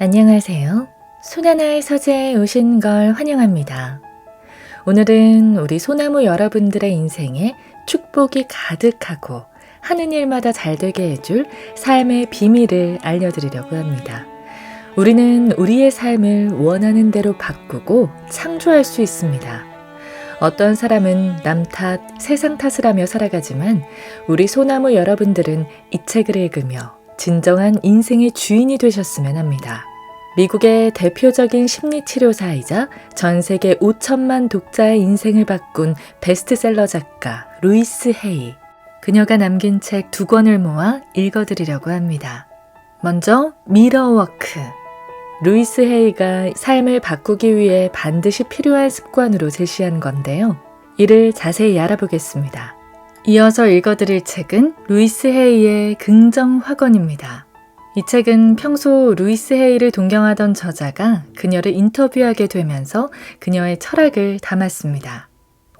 안녕하세요. 소나나의 서재에 오신 걸 환영합니다. 오늘은 우리 소나무 여러분들의 인생에 축복이 가득하고 하는 일마다 잘 되게 해줄 삶의 비밀을 알려드리려고 합니다. 우리는 우리의 삶을 원하는 대로 바꾸고 창조할 수 있습니다. 어떤 사람은 남 탓, 세상 탓을 하며 살아가지만 우리 소나무 여러분들은 이 책을 읽으며 진정한 인생의 주인이 되셨으면 합니다. 미국의 대표적인 심리치료사이자 전 세계 5천만 독자의 인생을 바꾼 베스트셀러 작가 루이스 헤이. 그녀가 남긴 책 2권을 모아 읽어드리려고 합니다. 먼저 미러워크. 루이스 헤이가 삶을 바꾸기 위해 반드시 필요한 습관으로 제시한 건데요. 이를 자세히 알아보겠습니다. 이어서 읽어드릴 책은 루이스 헤이의 긍정확언입니다. 이 책은 평소 루이스 헤이를 동경하던 저자가 그녀를 인터뷰하게 되면서 그녀의 철학을 담았습니다.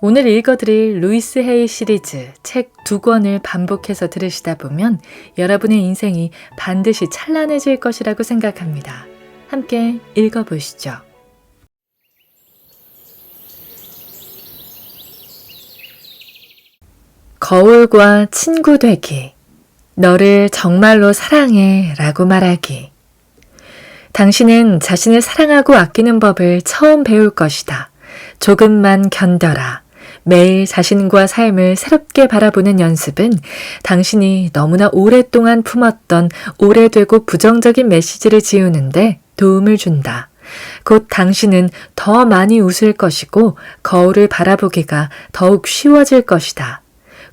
오늘 읽어드릴 루이스 헤이 시리즈 책 2권을 반복해서 들으시다 보면 여러분의 인생이 반드시 찬란해질 것이라고 생각합니다. 함께 읽어보시죠. 거울과 친구 되기. 너를 정말로 사랑해 라고 말하기. 당신은 자신을 사랑하고 아끼는 법을 처음 배울 것이다. 조금만 견뎌라. 매일 자신과 삶을 새롭게 바라보는 연습은 당신이 너무나 오랫동안 품었던 오래되고 부정적인 메시지를 지우는데 도움을 준다. 곧 당신은 더 많이 웃을 것이고 거울을 바라보기가 더욱 쉬워질 것이다.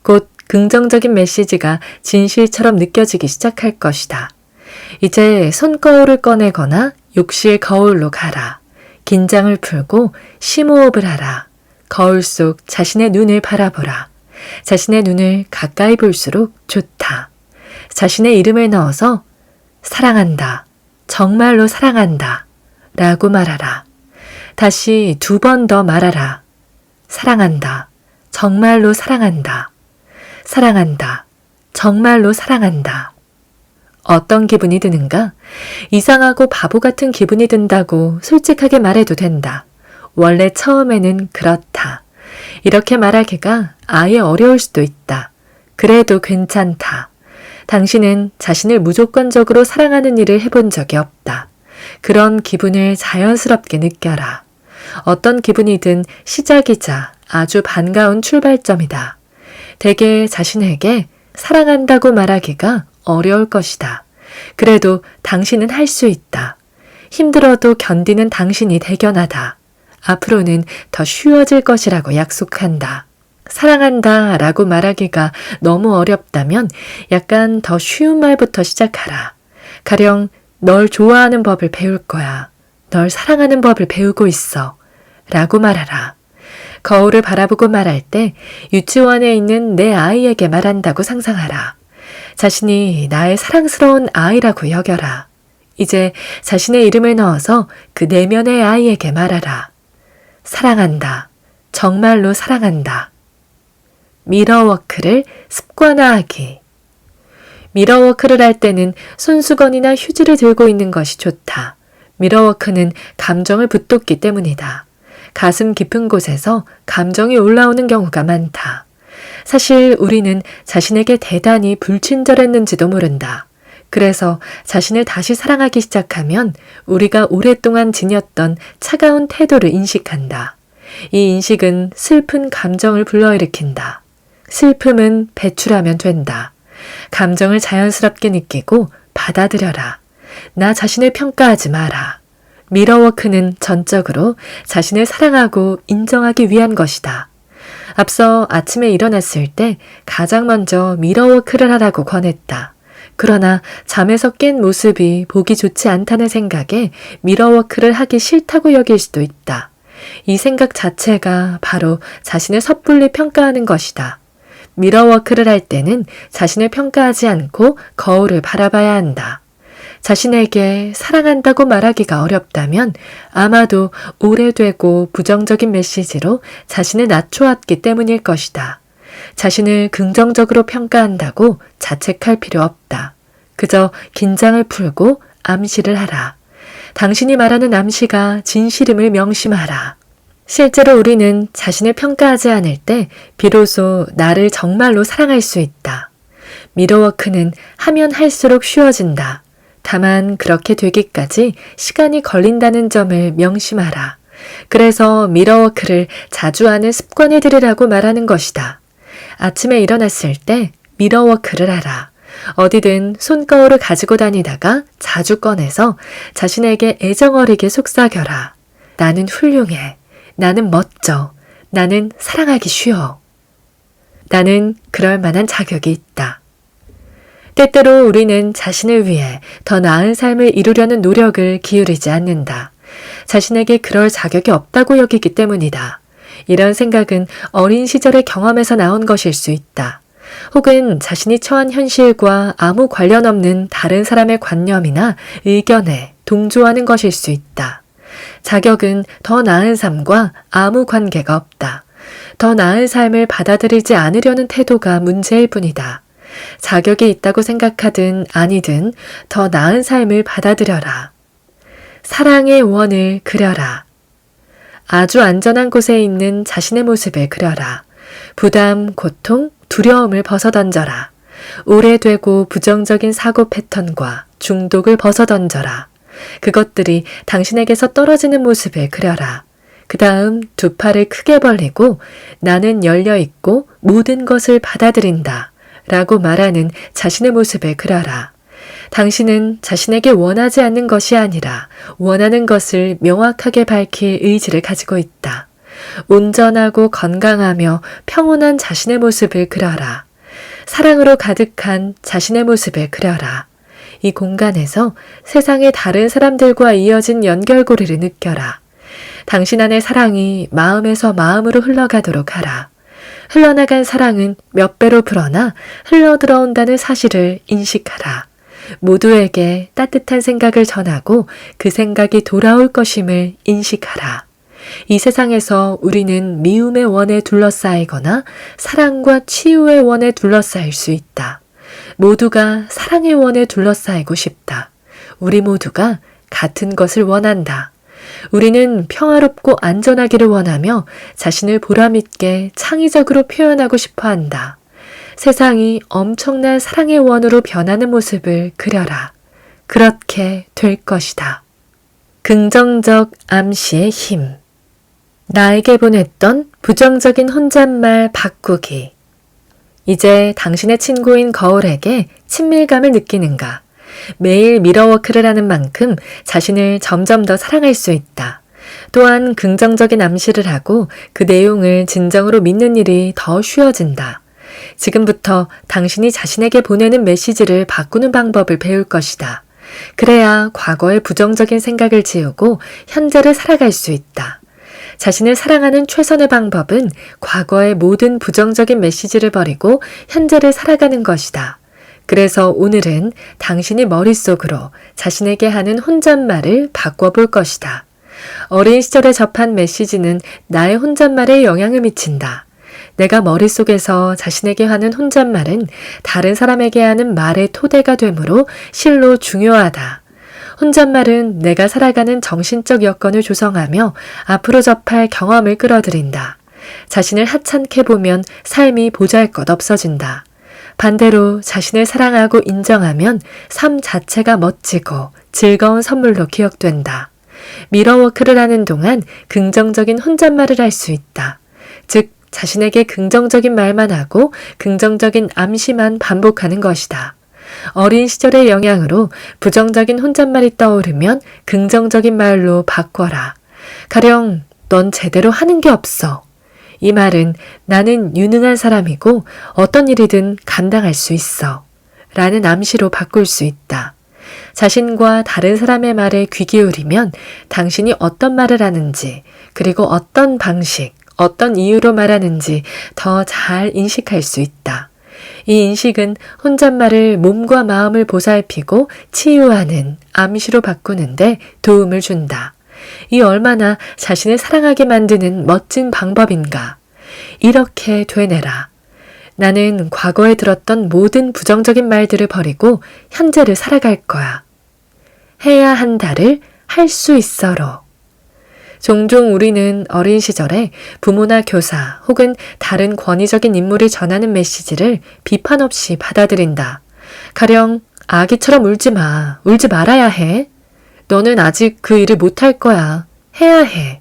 곧 긍정적인 메시지가 진실처럼 느껴지기 시작할 것이다. 이제 손거울을 꺼내거나 욕실 거울로 가라. 긴장을 풀고 심호흡을 하라. 거울 속 자신의 눈을 바라보라. 자신의 눈을 가까이 볼수록 좋다. 자신의 이름을 넣어서 사랑한다. 정말로 사랑한다. 라고 말하라. 다시 2번 더 말하라. 사랑한다. 정말로 사랑한다. 사랑한다. 정말로 사랑한다. 어떤 기분이 드는가? 이상하고 바보 같은 기분이 든다고 솔직하게 말해도 된다. 원래 처음에는 그렇다. 이렇게 말하기가 아예 어려울 수도 있다. 그래도 괜찮다. 당신은 자신을 무조건적으로 사랑하는 일을 해본 적이 없다. 그런 기분을 자연스럽게 느껴라. 어떤 기분이든 시작이자 아주 반가운 출발점이다. 대개 자신에게 사랑한다고 말하기가 어려울 것이다. 그래도 당신은 할 수 있다. 힘들어도 견디는 당신이 대견하다. 앞으로는 더 쉬워질 것이라고 약속한다. 사랑한다 라고 말하기가 너무 어렵다면 약간 더 쉬운 말부터 시작하라. 가령 널 좋아하는 법을 배울 거야. 널 사랑하는 법을 배우고 있어. 라고 말하라. 거울을 바라보고 말할 때 유치원에 있는 내 아이에게 말한다고 상상하라. 자신이 나의 사랑스러운 아이라고 여겨라. 이제 자신의 이름을 넣어서 그 내면의 아이에게 말하라. 사랑한다. 정말로 사랑한다. 미러워크를 습관화하기. 미러워크를 할 때는 손수건이나 휴지를 들고 있는 것이 좋다. 미러워크는 감정을 붙돋기 때문이다. 가슴 깊은 곳에서 감정이 올라오는 경우가 많다. 사실 우리는 자신에게 대단히 불친절했는지도 모른다. 그래서 자신을 다시 사랑하기 시작하면 우리가 오랫동안 지녔던 차가운 태도를 인식한다. 이 인식은 슬픈 감정을 불러일으킨다. 슬픔은 배출하면 된다. 감정을 자연스럽게 느끼고 받아들여라. 나 자신을 평가하지 마라. 미러워크는 전적으로 자신을 사랑하고 인정하기 위한 것이다. 앞서 아침에 일어났을 때 가장 먼저 미러워크를 하라고 권했다. 그러나 잠에서 깬 모습이 보기 좋지 않다는 생각에 미러워크를 하기 싫다고 여길 수도 있다. 이 생각 자체가 바로 자신을 섣불리 평가하는 것이다. 미러워크를 할 때는 자신을 평가하지 않고 거울을 바라봐야 한다. 자신에게 사랑한다고 말하기가 어렵다면 아마도 오래되고 부정적인 메시지로 자신을 낮춰왔기 때문일 것이다. 자신을 긍정적으로 평가한다고 자책할 필요 없다. 그저 긴장을 풀고 암시를 하라. 당신이 말하는 암시가 진실임을 명심하라. 실제로 우리는 자신을 평가하지 않을 때 비로소 나를 정말로 사랑할 수 있다. 미러워크는 하면 할수록 쉬워진다. 다만 그렇게 되기까지 시간이 걸린다는 점을 명심하라. 그래서 미러워크를 자주 하는 습관을 들이라고 말하는 것이다. 아침에 일어났을 때 미러워크를 하라. 어디든 손거울을 가지고 다니다가 자주 꺼내서 자신에게 애정어리게 속삭여라. 나는 훌륭해. 나는 멋져. 나는 사랑하기 쉬워. 나는 그럴 만한 자격이 있다. 때때로 우리는 자신을 위해 더 나은 삶을 이루려는 노력을 기울이지 않는다. 자신에게 그럴 자격이 없다고 여기기 때문이다. 이런 생각은 어린 시절의 경험에서 나온 것일 수 있다. 혹은 자신이 처한 현실과 아무 관련 없는 다른 사람의 관념이나 의견에 동조하는 것일 수 있다. 자격은 더 나은 삶과 아무 관계가 없다. 더 나은 삶을 받아들이지 않으려는 태도가 문제일 뿐이다. 자격이 있다고 생각하든 아니든 더 나은 삶을 받아들여라. 사랑의 원을 그려라. 아주 안전한 곳에 있는 자신의 모습을 그려라. 부담, 고통, 두려움을 벗어던져라. 오래되고 부정적인 사고 패턴과 중독을 벗어던져라. 그것들이 당신에게서 떨어지는 모습을 그려라. 그 다음 두 팔을 크게 벌리고 나는 열려있고 모든 것을 받아들인다 라고 말하는 자신의 모습을 그려라. 당신은 자신에게 원하지 않는 것이 아니라 원하는 것을 명확하게 밝힐 의지를 가지고 있다. 온전하고 건강하며 평온한 자신의 모습을 그려라. 사랑으로 가득한 자신의 모습을 그려라. 이 공간에서 세상의 다른 사람들과 이어진 연결고리를 느껴라. 당신 안의 사랑이 마음에서 마음으로 흘러가도록 하라. 흘러나간 사랑은 몇 배로 불어나 흘러들어온다는 사실을 인식하라. 모두에게 따뜻한 생각을 전하고 그 생각이 돌아올 것임을 인식하라. 이 세상에서 우리는 미움의 원에 둘러싸이거나 사랑과 치유의 원에 둘러싸일 수 있다. 모두가 사랑의 원에 둘러싸이고 싶다. 우리 모두가 같은 것을 원한다. 우리는 평화롭고 안전하기를 원하며 자신을 보람있게 창의적으로 표현하고 싶어 한다. 세상이 엄청난 사랑의 원으로 변하는 모습을 그려라. 그렇게 될 것이다. 긍정적 암시의 힘. 나에게 보냈던 부정적인 혼잣말 바꾸기. 이제 당신의 친구인 거울에게 친밀감을 느끼는가? 매일 미러워크를 하는 만큼 자신을 점점 더 사랑할 수 있다. 또한 긍정적인 암시를 하고 그 내용을 진정으로 믿는 일이 더 쉬워진다. 지금부터 당신이 자신에게 보내는 메시지를 바꾸는 방법을 배울 것이다. 그래야 과거의 부정적인 생각을 지우고 현재를 살아갈 수 있다. 자신을 사랑하는 최선의 방법은 과거의 모든 부정적인 메시지를 버리고 현재를 살아가는 것이다. 그래서 오늘은 당신이 머릿속으로 자신에게 하는 혼잣말을 바꿔볼 것이다. 어린 시절에 접한 메시지는 나의 혼잣말에 영향을 미친다. 내가 머릿속에서 자신에게 하는 혼잣말은 다른 사람에게 하는 말의 토대가 되므로 실로 중요하다. 혼잣말은 내가 살아가는 정신적 여건을 조성하며 앞으로 접할 경험을 끌어들인다. 자신을 하찮게 보면 삶이 보잘것 없어진다. 반대로 자신을 사랑하고 인정하면 삶 자체가 멋지고 즐거운 선물로 기억된다. 미러워크를 하는 동안 긍정적인 혼잣말을 할 수 있다. 즉, 자신에게 긍정적인 말만 하고 긍정적인 암시만 반복하는 것이다. 어린 시절의 영향으로 부정적인 혼잣말이 떠오르면 긍정적인 말로 바꿔라. 가령 넌 제대로 하는 게 없어. 이 말은 나는 유능한 사람이고 어떤 일이든 감당할 수 있어. 라는 암시로 바꿀 수 있다. 자신과 다른 사람의 말에 귀 기울이면 당신이 어떤 말을 하는지, 그리고 어떤 방식, 어떤 이유로 말하는지 더 잘 인식할 수 있다. 이 인식은 혼잣말을 몸과 마음을 보살피고 치유하는 암시로 바꾸는데 도움을 준다. 이 얼마나 자신을 사랑하게 만드는 멋진 방법인가. 이렇게 되뇌라. 나는 과거에 들었던 모든 부정적인 말들을 버리고 현재를 살아갈 거야. 해야 한다를 할 수 있어로. 종종 우리는 어린 시절에 부모나 교사 혹은 다른 권위적인 인물이 전하는 메시지를 비판 없이 받아들인다. 가령 아기처럼 울지 마. 울지 말아야 해. 너는 아직 그 일을 못할 거야. 해야 해.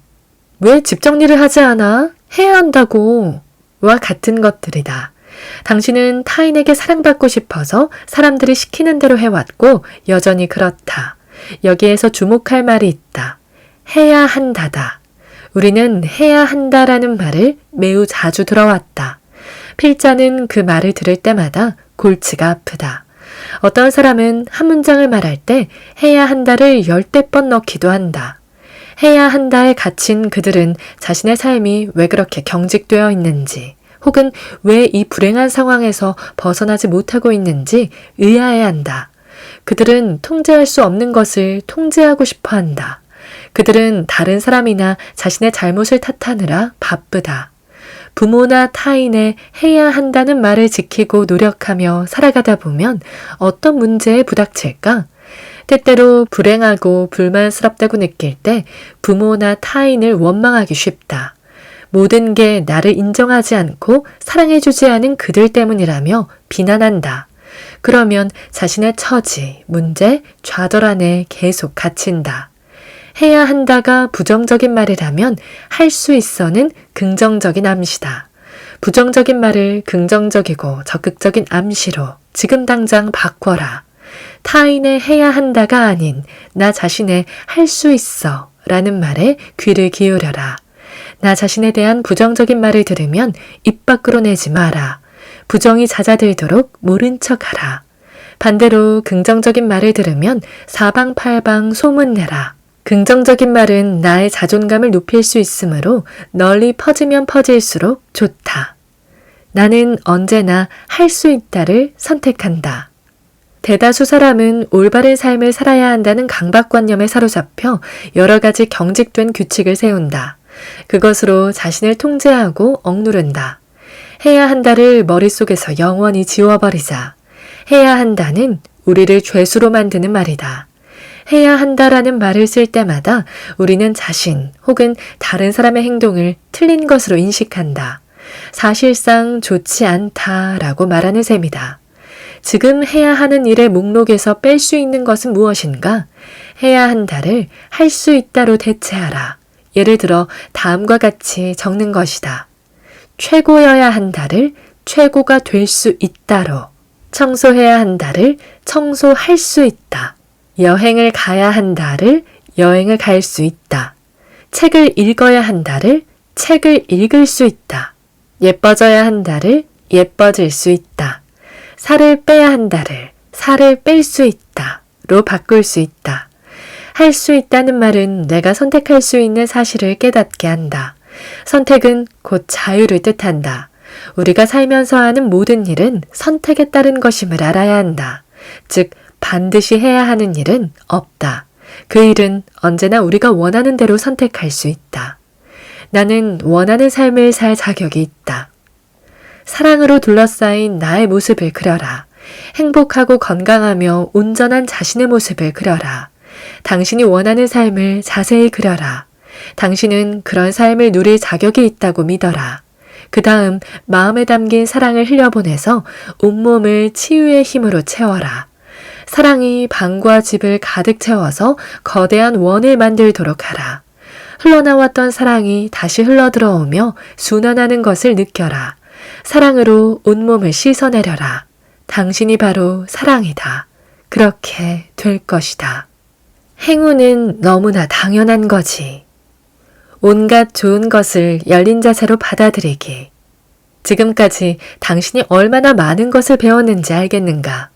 왜 집 정리를 하지 않아? 해야 한다고. 와 같은 것들이다. 당신은 타인에게 사랑받고 싶어서 사람들이 시키는 대로 해왔고 여전히 그렇다. 여기에서 주목할 말이 있다. 해야 한다다. 우리는 해야 한다라는 말을 매우 자주 들어왔다. 필자는 그 말을 들을 때마다 골치가 아프다. 어떤 사람은 한 문장을 말할 때 해야 한다를 10대 번 넣기도 한다. 해야 한다에 갇힌 그들은 자신의 삶이 왜 그렇게 경직되어 있는지 혹은 왜 이 불행한 상황에서 벗어나지 못하고 있는지 의아해 한다. 그들은 통제할 수 없는 것을 통제하고 싶어 한다. 그들은 다른 사람이나 자신의 잘못을 탓하느라 바쁘다. 부모나 타인의 해야 한다는 말을 지키고 노력하며 살아가다 보면 어떤 문제에 부닥칠까? 때때로 불행하고 불만스럽다고 느낄 때 부모나 타인을 원망하기 쉽다. 모든 게 나를 인정하지 않고 사랑해주지 않은 그들 때문이라며 비난한다. 그러면 자신의 처지, 문제, 좌절 안에 계속 갇힌다. 해야 한다가 부정적인 말이라면 할 수 있어는 긍정적인 암시다. 부정적인 말을 긍정적이고 적극적인 암시로 지금 당장 바꿔라. 타인의 해야 한다가 아닌 나 자신의 할 수 있어 라는 말에 귀를 기울여라. 나 자신에 대한 부정적인 말을 들으면 입 밖으로 내지 마라. 부정이 잦아들도록 모른 척하라. 반대로 긍정적인 말을 들으면 사방팔방 소문내라. 긍정적인 말은 나의 자존감을 높일 수 있으므로 널리 퍼지면 퍼질수록 좋다. 나는 언제나 할 수 있다를 선택한다. 대다수 사람은 올바른 삶을 살아야 한다는 강박관념에 사로잡혀 여러 가지 경직된 규칙을 세운다. 그것으로 자신을 통제하고 억누른다. 해야 한다를 머릿속에서 영원히 지워버리자. 해야 한다는 우리를 죄수로 만드는 말이다. 해야 한다라는 말을 쓸 때마다 우리는 자신 혹은 다른 사람의 행동을 틀린 것으로 인식한다. 사실상 좋지 않다라고 말하는 셈이다. 지금 해야 하는 일의 목록에서 뺄 수 있는 것은 무엇인가? 해야 한다를 할 수 있다로 대체하라. 예를 들어 다음과 같이 적는 것이다. 최고여야 한다를 최고가 될 수 있다로, 청소해야 한다를 청소할 수 있다. 여행을 가야 한다를 여행을 갈 수 있다. 책을 읽어야 한다를 책을 읽을 수 있다. 예뻐져야 한다를 예뻐질 수 있다. 살을 빼야 한다를 살을 뺄 수 있다로 바꿀 수 있다. 할 수 있다는 말은 내가 선택할 수 있는 사실을 깨닫게 한다. 선택은 곧 자유를 뜻한다. 우리가 살면서 하는 모든 일은 선택에 따른 것임을 알아야 한다. 즉, 반드시 해야 하는 일은 없다. 그 일은 언제나 우리가 원하는 대로 선택할 수 있다. 나는 원하는 삶을 살 자격이 있다. 사랑으로 둘러싸인 나의 모습을 그려라. 행복하고 건강하며 온전한 자신의 모습을 그려라. 당신이 원하는 삶을 자세히 그려라. 당신은 그런 삶을 누릴 자격이 있다고 믿어라. 그 다음 마음에 담긴 사랑을 흘려보내서 온몸을 치유의 힘으로 채워라. 사랑이 방과 집을 가득 채워서 거대한 원을 만들도록 하라. 흘러나왔던 사랑이 다시 흘러들어오며 순환하는 것을 느껴라. 사랑으로 온몸을 씻어내려라. 당신이 바로 사랑이다. 그렇게 될 것이다. 행운은 너무나 당연한 거지. 온갖 좋은 것을 열린 자세로 받아들이기. 지금까지 당신이 얼마나 많은 것을 배웠는지 알겠는가?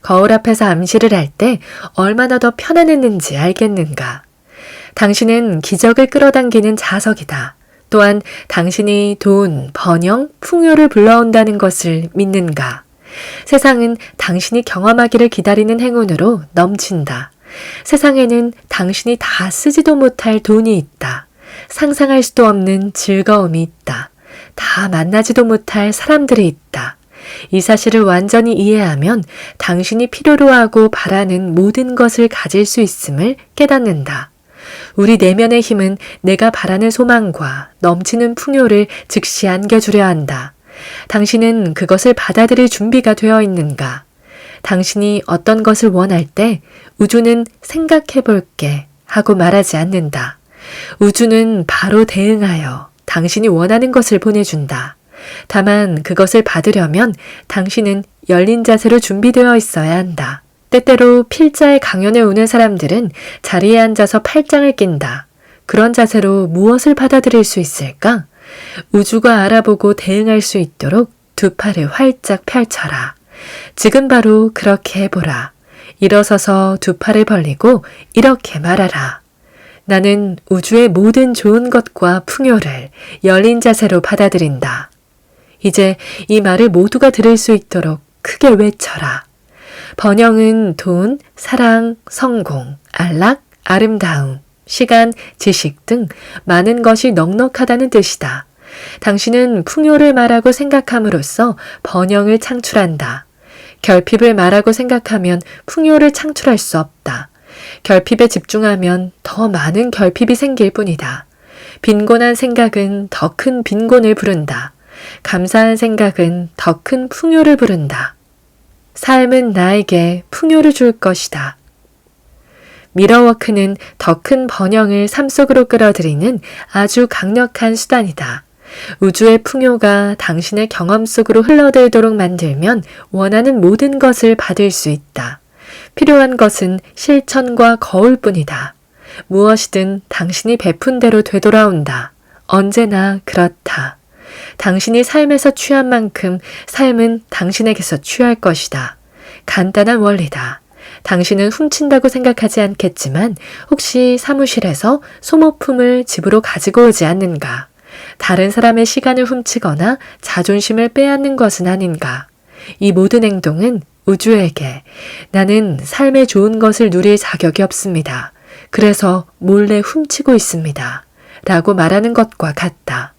거울 앞에서 암시를 할 때 얼마나 더 편안했는지 알겠는가? 당신은 기적을 끌어당기는 자석이다. 또한 당신이 돈, 번영, 풍요를 불러온다는 것을 믿는가? 세상은 당신이 경험하기를 기다리는 행운으로 넘친다. 세상에는 당신이 다 쓰지도 못할 돈이 있다. 상상할 수도 없는 즐거움이 있다. 다 만나지도 못할 사람들이 있다. 이 사실을 완전히 이해하면 당신이 필요로 하고 바라는 모든 것을 가질 수 있음을 깨닫는다. 우리 내면의 힘은 내가 바라는 소망과 넘치는 풍요를 즉시 안겨주려 한다. 당신은 그것을 받아들일 준비가 되어 있는가? 당신이 어떤 것을 원할 때 우주는 생각해 볼게 하고 말하지 않는다. 우주는 바로 대응하여 당신이 원하는 것을 보내준다. 다만 그것을 받으려면 당신은 열린 자세로 준비되어 있어야 한다. 때때로 필자의 강연에 오는 사람들은 자리에 앉아서 팔짱을 낀다. 그런 자세로 무엇을 받아들일 수 있을까? 우주가 알아보고 대응할 수 있도록 두 팔을 활짝 펼쳐라. 지금 바로 그렇게 해보라. 일어서서 두 팔을 벌리고 이렇게 말하라. 나는 우주의 모든 좋은 것과 풍요를 열린 자세로 받아들인다. 이제 이 말을 모두가 들을 수 있도록 크게 외쳐라. 번영은 돈, 사랑, 성공, 안락, 아름다움, 시간, 지식 등 많은 것이 넉넉하다는 뜻이다. 당신은 풍요를 말하고 생각함으로써 번영을 창출한다. 결핍을 말하고 생각하면 풍요를 창출할 수 없다. 결핍에 집중하면 더 많은 결핍이 생길 뿐이다. 빈곤한 생각은 더 큰 빈곤을 부른다. 감사한 생각은 더 큰 풍요를 부른다. 삶은 나에게 풍요를 줄 것이다. 미러워크는 더 큰 번영을 삶 속으로 끌어들이는 아주 강력한 수단이다. 우주의 풍요가 당신의 경험 속으로 흘러들도록 만들면 원하는 모든 것을 받을 수 있다. 필요한 것은 실천과 거울뿐이다. 무엇이든 당신이 베푼 대로 되돌아온다. 언제나 그렇다. 당신이 삶에서 취한 만큼 삶은 당신에게서 취할 것이다. 간단한 원리다. 당신은 훔친다고 생각하지 않겠지만 혹시 사무실에서 소모품을 집으로 가지고 오지 않는가? 다른 사람의 시간을 훔치거나 자존심을 빼앗는 것은 아닌가? 이 모든 행동은 우주에게 나는 삶의 좋은 것을 누릴 자격이 없습니다. 그래서 몰래 훔치고 있습니다. 라고 말하는 것과 같다.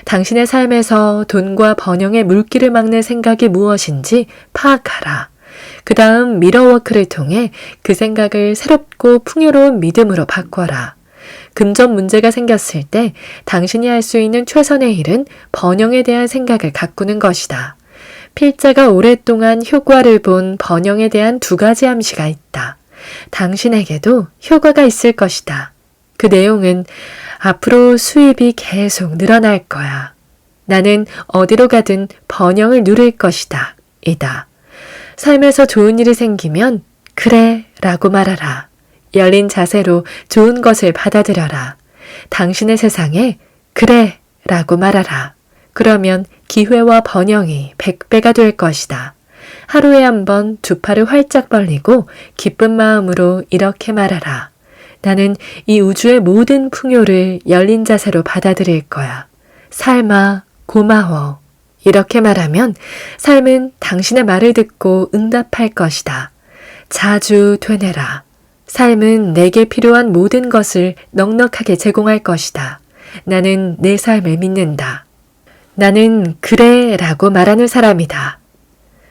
당신의 삶에서 돈과 번영의 물길을 막는 생각이 무엇인지 파악하라. 그 다음 미러워크를 통해 그 생각을 새롭고 풍요로운 믿음으로 바꿔라. 금전 문제가 생겼을 때 당신이 할 수 있는 최선의 일은 번영에 대한 생각을 가꾸는 것이다. 필자가 오랫동안 효과를 본 번영에 대한 두 가지 암시가 있다. 당신에게도 효과가 있을 것이다. 그 내용은 앞으로 수입이 계속 늘어날 거야. 나는 어디로 가든 번영을 누릴 것이다. 이다. 삶에서 좋은 일이 생기면 그래 라고 말하라. 열린 자세로 좋은 것을 받아들여라. 당신의 세상에 그래 라고 말하라. 그러면 기회와 번영이 100배가 될 것이다. 하루에 한 번 두 팔을 활짝 벌리고 기쁜 마음으로 이렇게 말하라. 나는 이 우주의 모든 풍요를 열린 자세로 받아들일 거야. 삶아, 고마워. 이렇게 말하면 삶은 당신의 말을 듣고 응답할 것이다. 자주 되뇌라. 삶은 내게 필요한 모든 것을 넉넉하게 제공할 것이다. 나는 내 삶을 믿는다. 나는 그래 라고 말하는 사람이다.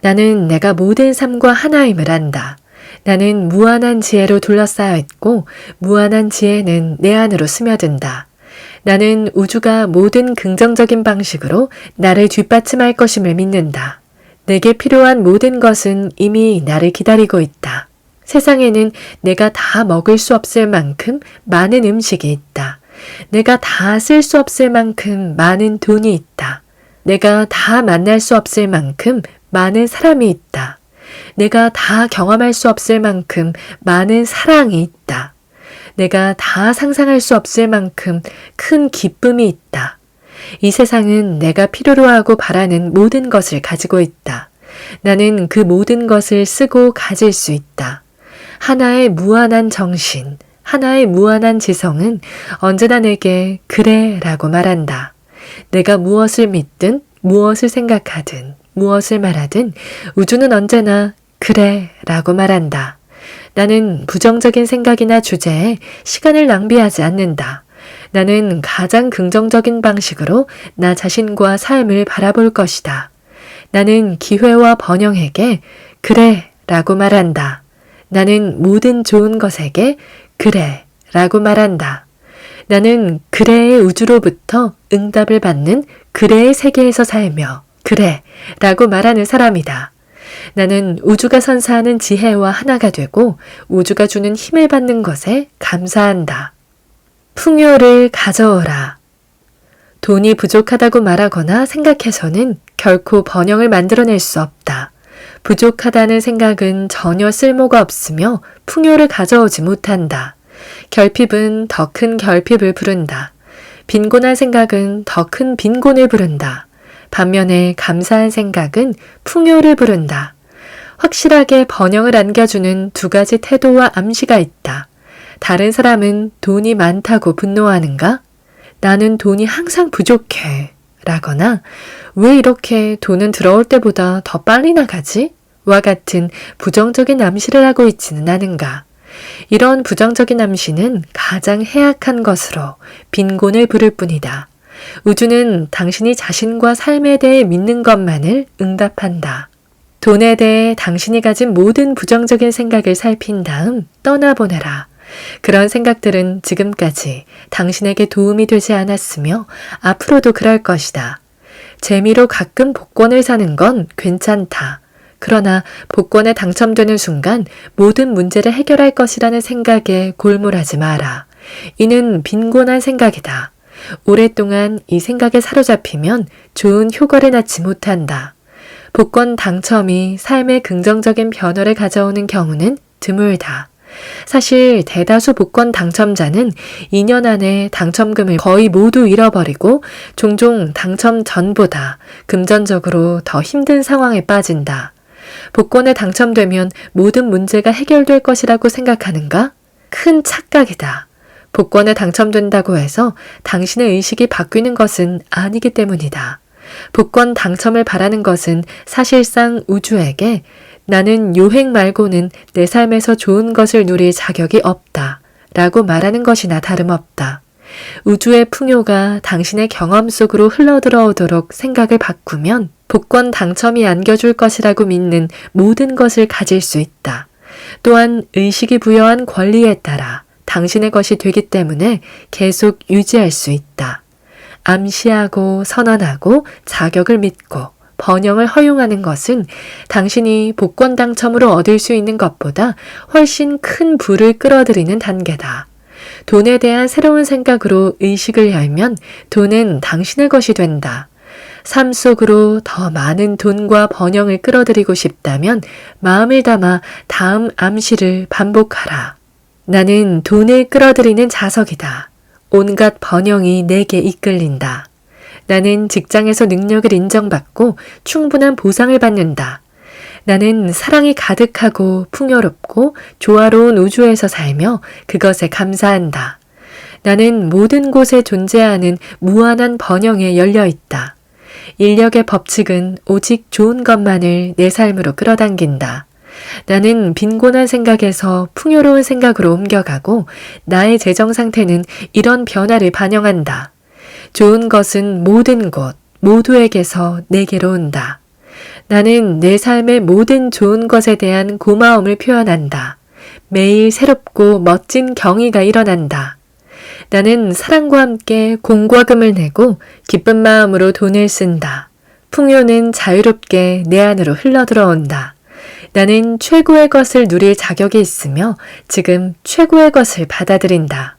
나는 내가 모든 삶과 하나임을 안다. 나는 무한한 지혜로 둘러싸여 있고 무한한 지혜는 내 안으로 스며든다. 나는 우주가 모든 긍정적인 방식으로 나를 뒷받침할 것임을 믿는다. 내게 필요한 모든 것은 이미 나를 기다리고 있다. 세상에는 내가 다 먹을 수 없을 만큼 많은 음식이 있다. 내가 다 쓸 수 없을 만큼 많은 돈이 있다. 내가 다 만날 수 없을 만큼 많은 사람이 있다. 내가 다 경험할 수 없을 만큼 많은 사랑이 있다. 내가 다 상상할 수 없을 만큼 큰 기쁨이 있다. 이 세상은 내가 필요로 하고 바라는 모든 것을 가지고 있다. 나는 그 모든 것을 쓰고 가질 수 있다. 하나의 무한한 정신, 하나의 무한한 지성은 언제나 내게 그래 라고 말한다. 내가 무엇을 믿든 무엇을 생각하든 무엇을 말하든 우주는 언제나 그래 라고 말한다. 나는 부정적인 생각이나 주제에 시간을 낭비하지 않는다. 나는 가장 긍정적인 방식으로 나 자신과 삶을 바라볼 것이다. 나는 기회와 번영에게 그래 라고 말한다. 나는 모든 좋은 것에게 그래 라고 말한다. 나는 그래의 우주로부터 응답을 받는 그래의 세계에서 살며 그래 라고 말하는 사람이다. 나는 우주가 선사하는 지혜와 하나가 되고 우주가 주는 힘을 받는 것에 감사한다. 풍요를 가져오라. 돈이 부족하다고 말하거나 생각해서는 결코 번영을 만들어낼 수 없다. 부족하다는 생각은 전혀 쓸모가 없으며 풍요를 가져오지 못한다. 결핍은 더 큰 결핍을 부른다. 빈곤한 생각은 더 큰 빈곤을 부른다. 반면에 감사한 생각은 풍요를 부른다. 확실하게 번영을 안겨주는 두 가지 태도와 암시가 있다. 다른 사람은 돈이 많다고 분노하는가? 나는 돈이 항상 부족해. 라거나 왜 이렇게 돈은 들어올 때보다 더 빨리 나가지? 와 같은 부정적인 암시를 하고 있지는 않은가? 이런 부정적인 암시는 가장 해악한 것으로 빈곤을 부를 뿐이다. 우주는 당신이 자신과 삶에 대해 믿는 것만을 응답한다. 돈에 대해 당신이 가진 모든 부정적인 생각을 살핀 다음 떠나보내라. 그런 생각들은 지금까지 당신에게 도움이 되지 않았으며 앞으로도 그럴 것이다. 재미로 가끔 복권을 사는 건 괜찮다. 그러나 복권에 당첨되는 순간 모든 문제를 해결할 것이라는 생각에 골몰하지 마라. 이는 빈곤한 생각이다. 오랫동안 이 생각에 사로잡히면 좋은 효과를 낳지 못한다. 복권 당첨이 삶에 긍정적인 변화를 가져오는 경우는 드물다. 사실 대다수 복권 당첨자는 2년 안에 당첨금을 거의 모두 잃어버리고 종종 당첨 전보다 금전적으로 더 힘든 상황에 빠진다. 복권에 당첨되면 모든 문제가 해결될 것이라고 생각하는가? 큰 착각이다. 복권에 당첨된다고 해서 당신의 의식이 바뀌는 것은 아니기 때문이다. 복권 당첨을 바라는 것은 사실상 우주에게 나는 요행 말고는 내 삶에서 좋은 것을 누릴 자격이 없다 라고 말하는 것이나 다름없다. 우주의 풍요가 당신의 경험 속으로 흘러들어오도록 생각을 바꾸면 복권 당첨이 안겨줄 것이라고 믿는 모든 것을 가질 수 있다. 또한 의식이 부여한 권리에 따라 당신의 것이 되기 때문에 계속 유지할 수 있다. 암시하고 선언하고 자격을 믿고 번영을 허용하는 것은 당신이 복권 당첨으로 얻을 수 있는 것보다 훨씬 큰 부를 끌어들이는 단계다. 돈에 대한 새로운 생각으로 의식을 열면 돈은 당신의 것이 된다. 삶 속으로 더 많은 돈과 번영을 끌어들이고 싶다면 마음을 담아 다음 암시를 반복하라. 나는 돈을 끌어들이는 자석이다. 온갖 번영이 내게 이끌린다. 나는 직장에서 능력을 인정받고 충분한 보상을 받는다. 나는 사랑이 가득하고 풍요롭고 조화로운 우주에서 살며 그것에 감사한다. 나는 모든 곳에 존재하는 무한한 번영에 열려 있다. 인력의 법칙은 오직 좋은 것만을 내 삶으로 끌어당긴다. 나는 빈곤한 생각에서 풍요로운 생각으로 옮겨가고 나의 재정 상태는 이런 변화를 반영한다. 좋은 것은 모든 곳, 모두에게서 내게로 온다. 나는 내 삶의 모든 좋은 것에 대한 고마움을 표현한다. 매일 새롭고 멋진 경의가 일어난다. 나는 사랑과 함께 공과금을 내고 기쁜 마음으로 돈을 쓴다. 풍요는 자유롭게 내 안으로 흘러들어온다. 나는 최고의 것을 누릴 자격이 있으며 지금 최고의 것을 받아들인다.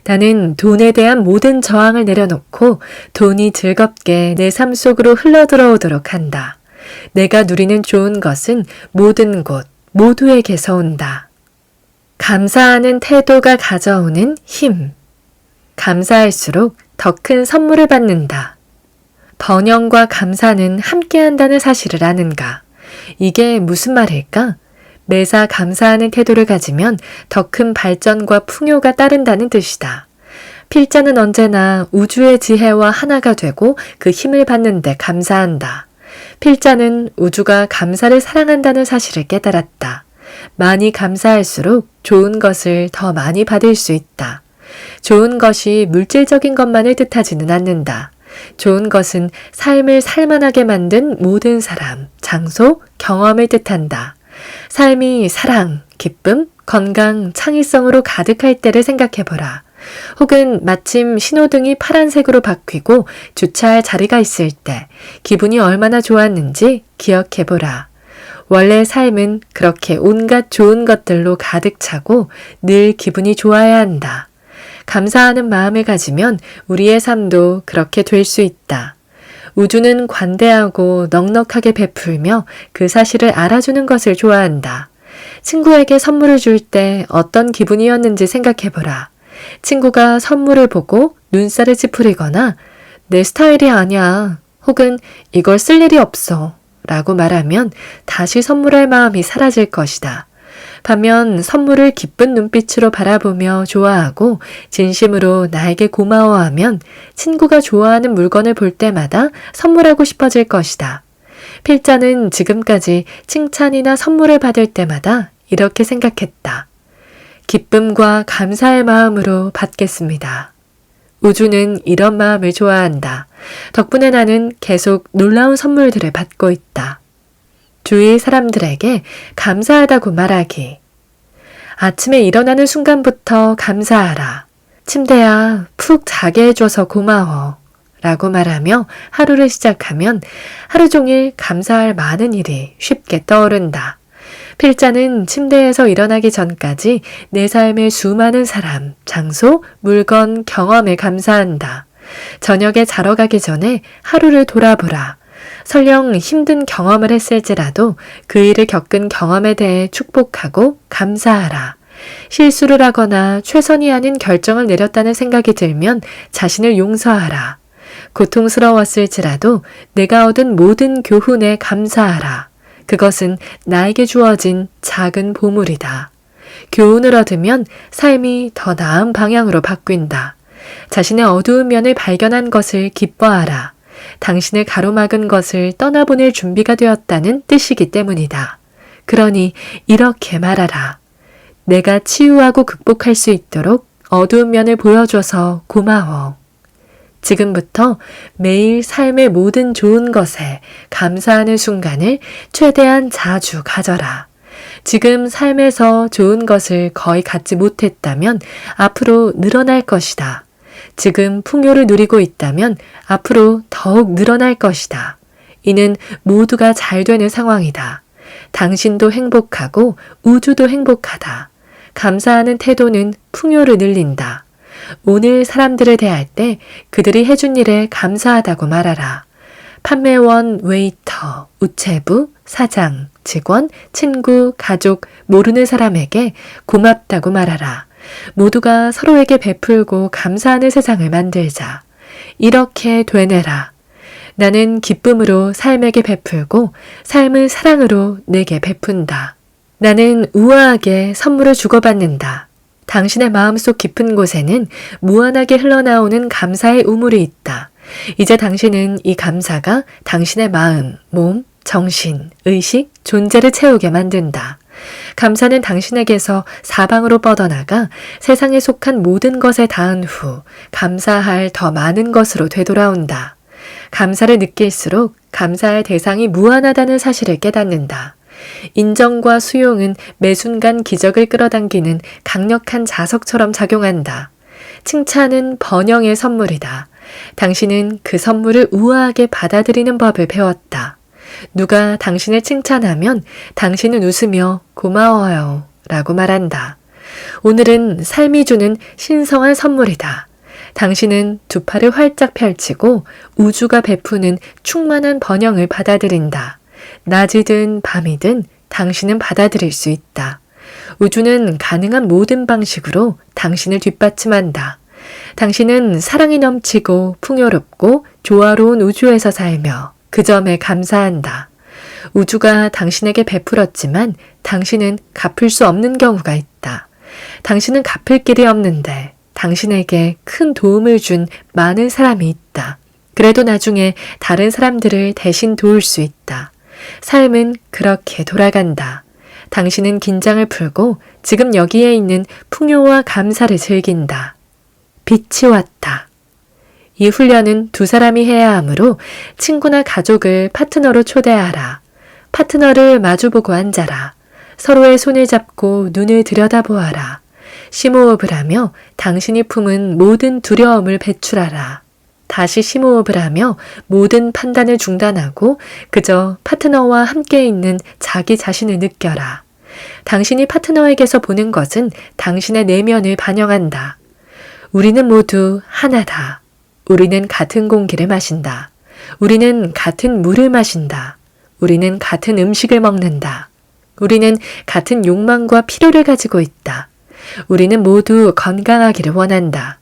나는 돈에 대한 모든 저항을 내려놓고 돈이 즐겁게 내 삶 속으로 흘러들어오도록 한다. 내가 누리는 좋은 것은 모든 곳, 모두에게서 온다. 감사하는 태도가 가져오는 힘. 감사할수록 더 큰 선물을 받는다. 번영과 감사는 함께한다는 사실을 아는가? 이게 무슨 말일까? 매사 감사하는 태도를 가지면 더 큰 발전과 풍요가 따른다는 뜻이다. 필자는 언제나 우주의 지혜와 하나가 되고 그 힘을 받는 데 감사한다. 필자는 우주가 감사를 사랑한다는 사실을 깨달았다. 많이 감사할수록 좋은 것을 더 많이 받을 수 있다. 좋은 것이 물질적인 것만을 뜻하지는 않는다. 좋은 것은 삶을 살만하게 만든 모든 사람, 장소, 경험을 뜻한다. 삶이 사랑, 기쁨, 건강, 창의성으로 가득할 때를 생각해보라. 혹은 마침 신호등이 파란색으로 바뀌고 주차할 자리가 있을 때 기분이 얼마나 좋았는지 기억해보라. 원래 삶은 그렇게 온갖 좋은 것들로 가득 차고 늘 기분이 좋아야 한다. 감사하는 마음을 가지면 우리의 삶도 그렇게 될 수 있다. 우주는 관대하고 넉넉하게 베풀며 그 사실을 알아주는 것을 좋아한다. 친구에게 선물을 줄 때 어떤 기분이었는지 생각해보라. 친구가 선물을 보고 눈살을 찌푸리거나 내 스타일이 아니야 혹은 이걸 쓸 일이 없어 라고 말하면 다시 선물할 마음이 사라질 것이다. 반면 선물을 기쁜 눈빛으로 바라보며 좋아하고 진심으로 나에게 고마워하면 친구가 좋아하는 물건을 볼 때마다 선물하고 싶어질 것이다. 필자는 지금까지 칭찬이나 선물을 받을 때마다 이렇게 생각했다. 기쁨과 감사의 마음으로 받겠습니다. 우주는 이런 마음을 좋아한다. 덕분에 나는 계속 놀라운 선물들을 받고 있다. 주위 사람들에게 감사하다고 말하기. 아침에 일어나는 순간부터 감사하라. 침대야, 푹 자게 해줘서 고마워. 라고 말하며 하루를 시작하면 하루 종일 감사할 많은 일이 쉽게 떠오른다. 필자는 침대에서 일어나기 전까지 내 삶의 수많은 사람, 장소, 물건, 경험에 감사한다. 저녁에 자러 가기 전에 하루를 돌아보라. 설령 힘든 경험을 했을지라도 그 일을 겪은 경험에 대해 축복하고 감사하라. 실수를 하거나 최선이 아닌 결정을 내렸다는 생각이 들면 자신을 용서하라. 고통스러웠을지라도 내가 얻은 모든 교훈에 감사하라. 그것은 나에게 주어진 작은 보물이다. 교훈을 얻으면 삶이 더 나은 방향으로 바뀐다. 자신의 어두운 면을 발견한 것을 기뻐하라. 당신을 가로막은 것을 떠나보낼 준비가 되었다는 뜻이기 때문이다. 그러니 이렇게 말하라. 내가 치유하고 극복할 수 있도록 어두운 면을 보여줘서 고마워. 지금부터 매일 삶의 모든 좋은 것에 감사하는 순간을 최대한 자주 가져라. 지금 삶에서 좋은 것을 거의 갖지 못했다면 앞으로 늘어날 것이다. 지금 풍요를 누리고 있다면 앞으로 더욱 늘어날 것이다. 이는 모두가 잘 되는 상황이다. 당신도 행복하고 우주도 행복하다. 감사하는 태도는 풍요를 늘린다. 오늘 사람들을 대할 때 그들이 해준 일에 감사하다고 말하라. 판매원, 웨이터, 우체부, 사장, 직원, 친구, 가족, 모르는 사람에게 고맙다고 말하라. 모두가 서로에게 베풀고 감사하는 세상을 만들자. 이렇게 되뇌라. 나는 기쁨으로 삶에게 베풀고 삶을 사랑으로 내게 베푼다. 나는 우아하게 선물을 주고받는다. 당신의 마음속 깊은 곳에는 무한하게 흘러나오는 감사의 우물이 있다. 이제 당신은 이 감사가 당신의 마음, 몸, 정신, 의식, 존재를 채우게 만든다. 감사는 당신에게서 사방으로 뻗어나가 세상에 속한 모든 것에 닿은 후 감사할 더 많은 것으로 되돌아온다. 감사를 느낄수록 감사의 대상이 무한하다는 사실을 깨닫는다. 인정과 수용은 매 순간 기적을 끌어당기는 강력한 자석처럼 작용한다. 칭찬은 번영의 선물이다. 당신은 그 선물을 우아하게 받아들이는 법을 배웠다. 누가 당신을 칭찬하면 당신은 웃으며 고마워요 라고 말한다. 오늘은 삶이 주는 신성한 선물이다. 당신은 두 팔을 활짝 펼치고 우주가 베푸는 충만한 번영을 받아들인다. 낮이든 밤이든 당신은 받아들일 수 있다. 우주는 가능한 모든 방식으로 당신을 뒷받침한다. 당신은 사랑이 넘치고 풍요롭고 조화로운 우주에서 살며 그 점에 감사한다. 우주가 당신에게 베풀었지만 당신은 갚을 수 없는 경우가 있다. 당신은 갚을 길이 없는데 당신에게 큰 도움을 준 많은 사람이 있다. 그래도 나중에 다른 사람들을 대신 도울 수 있다. 삶은 그렇게 돌아간다. 당신은 긴장을 풀고 지금 여기에 있는 풍요와 감사를 즐긴다. 빛이 왔다. 이 훈련은 두 사람이 해야 하므로 친구나 가족을 파트너로 초대하라. 파트너를 마주보고 앉아라. 서로의 손을 잡고 눈을 들여다보아라. 심호흡을 하며 당신이 품은 모든 두려움을 배출하라. 다시 심호흡을 하며 모든 판단을 중단하고 그저 파트너와 함께 있는 자기 자신을 느껴라. 당신이 파트너에게서 보는 것은 당신의 내면을 반영한다. 우리는 모두 하나다. 우리는 같은 공기를 마신다. 우리는 같은 물을 마신다. 우리는 같은 음식을 먹는다. 우리는 같은 욕망과 필요를 가지고 있다. 우리는 모두 건강하기를 원한다.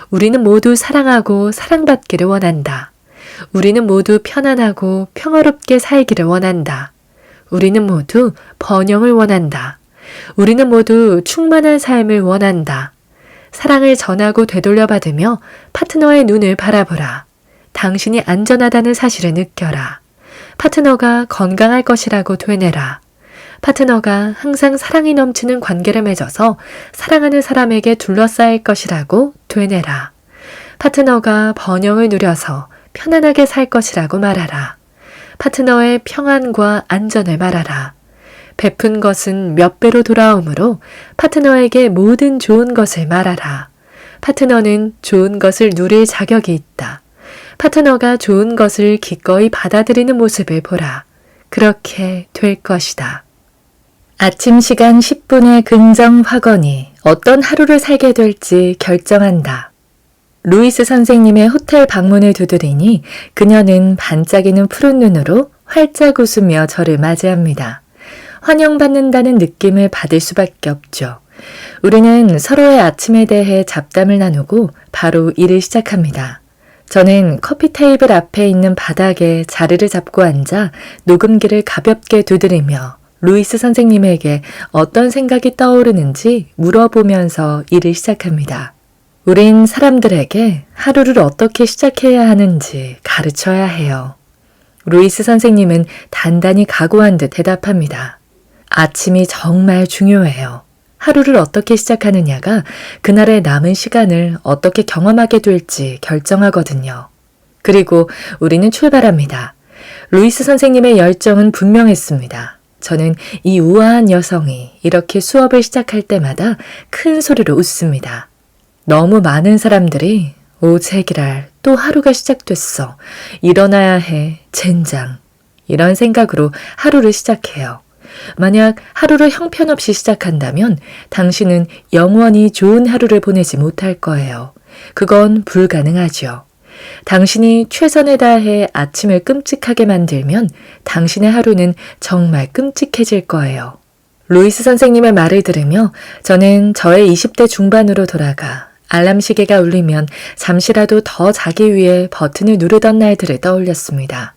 우리는 모두 사랑하고 사랑받기를 원한다. 우리는 모두 편안하고 평화롭게 살기를 원한다. 우리는 모두 번영을 원한다. 우리는 모두 충만한 삶을 원한다. 사랑을 전하고 되돌려받으며 파트너의 눈을 바라보라. 당신이 안전하다는 사실을 느껴라. 파트너가 건강할 것이라고 되뇌라. 파트너가 항상 사랑이 넘치는 관계를 맺어서 사랑하는 사람에게 둘러싸일 것이라고 되뇌라. 파트너가 번영을 누려서 편안하게 살 것이라고 말하라. 파트너의 평안과 안전을 말하라. 베푼 것은 몇 배로 돌아오므로 파트너에게 모든 좋은 것을 말하라. 파트너는 좋은 것을 누릴 자격이 있다. 파트너가 좋은 것을 기꺼이 받아들이는 모습을 보라. 그렇게 될 것이다. 아침 시간 10분의 긍정 확언이 어떤 하루를 살게 될지 결정한다. 루이스 선생님의 호텔 방문을 두드리니 그녀는 반짝이는 푸른 눈으로 활짝 웃으며 저를 맞이합니다. 환영받는다는 느낌을 받을 수밖에 없죠. 우리는 서로의 아침에 대해 잡담을 나누고 바로 일을 시작합니다. 저는 커피 테이블 앞에 있는 바닥에 자리를 잡고 앉아 녹음기를 가볍게 두드리며 루이스 선생님에게 어떤 생각이 떠오르는지 물어보면서 일을 시작합니다. 우린 사람들에게 하루를 어떻게 시작해야 하는지 가르쳐야 해요. 루이스 선생님은 단단히 각오한 듯 대답합니다. 아침이 정말 중요해요. 하루를 어떻게 시작하느냐가 그날의 남은 시간을 어떻게 경험하게 될지 결정하거든요. 그리고 우리는 출발합니다. 루이스 선생님의 열정은 분명했습니다. 저는 이 우아한 여성이 이렇게 수업을 시작할 때마다 큰 소리로 웃습니다. 너무 많은 사람들이 오 제기랄 또 하루가 시작됐어. 일어나야 해. 젠장. 이런 생각으로 하루를 시작해요. 만약 하루를 형편없이 시작한다면 당신은 영원히 좋은 하루를 보내지 못할 거예요. 그건 불가능하죠. 당신이 최선을 다해 아침을 끔찍하게 만들면 당신의 하루는 정말 끔찍해질 거예요. 루이스 선생님의 말을 들으며 저는 저의 20대 중반으로 돌아가 알람 시계가 울리면 잠시라도 더 자기 위해 버튼을 누르던 날들을 떠올렸습니다.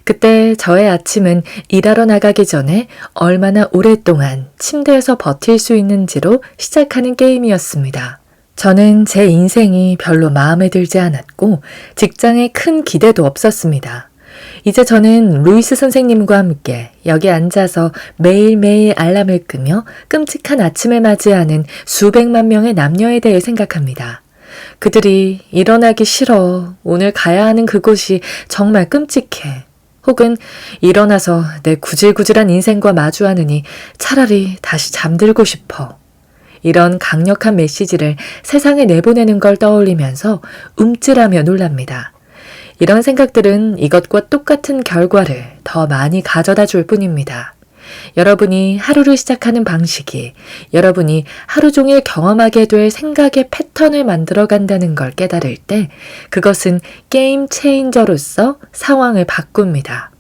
그때 저의 아침은 일하러 나가기 전에 얼마나 오랫동안 침대에서 버틸 수 있는지로 시작하는 게임이었습니다. 저는 제 인생이 별로 마음에 들지 않았고 직장에 큰 기대도 없었습니다. 이제 저는 루이스 선생님과 함께 여기 앉아서 매일매일 알람을 끄며 끔찍한 아침을 맞이하는 수백만 명의 남녀에 대해 생각합니다. 그들이 일어나기 싫어. 오늘 가야 하는 그곳이 정말 끔찍해. 혹은 일어나서 내 구질구질한 인생과 마주하느니 차라리 다시 잠들고 싶어. 이런 강력한 메시지를 세상에 내보내는 걸 떠올리면서 움찔하며 놀랍니다. 이런 생각들은 이것과 똑같은 결과를 더 많이 가져다 줄 뿐입니다. 여러분이 하루를 시작하는 방식이 여러분이 하루 종일 경험하게 될 생각의 패턴을 만들어 간다는 걸 깨달을 때 그것은 게임 체인저로서 상황을 바꿉니다.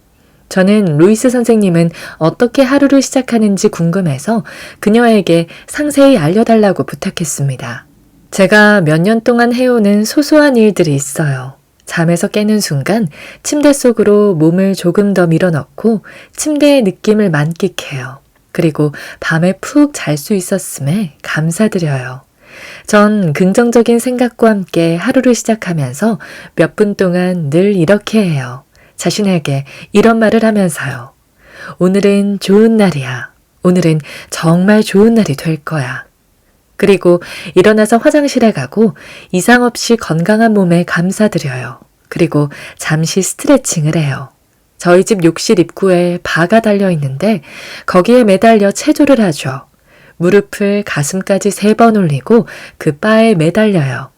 저는 루이스 선생님은 어떻게 하루를 시작하는지 궁금해서 그녀에게 상세히 알려달라고 부탁했습니다. 제가 몇 년 동안 해오는 소소한 일들이 있어요. 잠에서 깨는 순간 침대 속으로 몸을 조금 더 밀어넣고 침대의 느낌을 만끽해요. 그리고 밤에 푹 잘 수 있었음에 감사드려요. 전 긍정적인 생각과 함께 하루를 시작하면서 몇 분 동안 늘 이렇게 해요. 자신에게 이런 말을 하면서요. 오늘은 좋은 날이야. 오늘은 정말 좋은 날이 될 거야. 그리고 일어나서 화장실에 가고 이상 없이 건강한 몸에 감사드려요. 그리고 잠시 스트레칭을 해요. 저희 집 욕실 입구에 바가 달려 있는데 거기에 매달려 체조를 하죠. 무릎을 가슴까지 3번 올리고 그 바에 매달려요.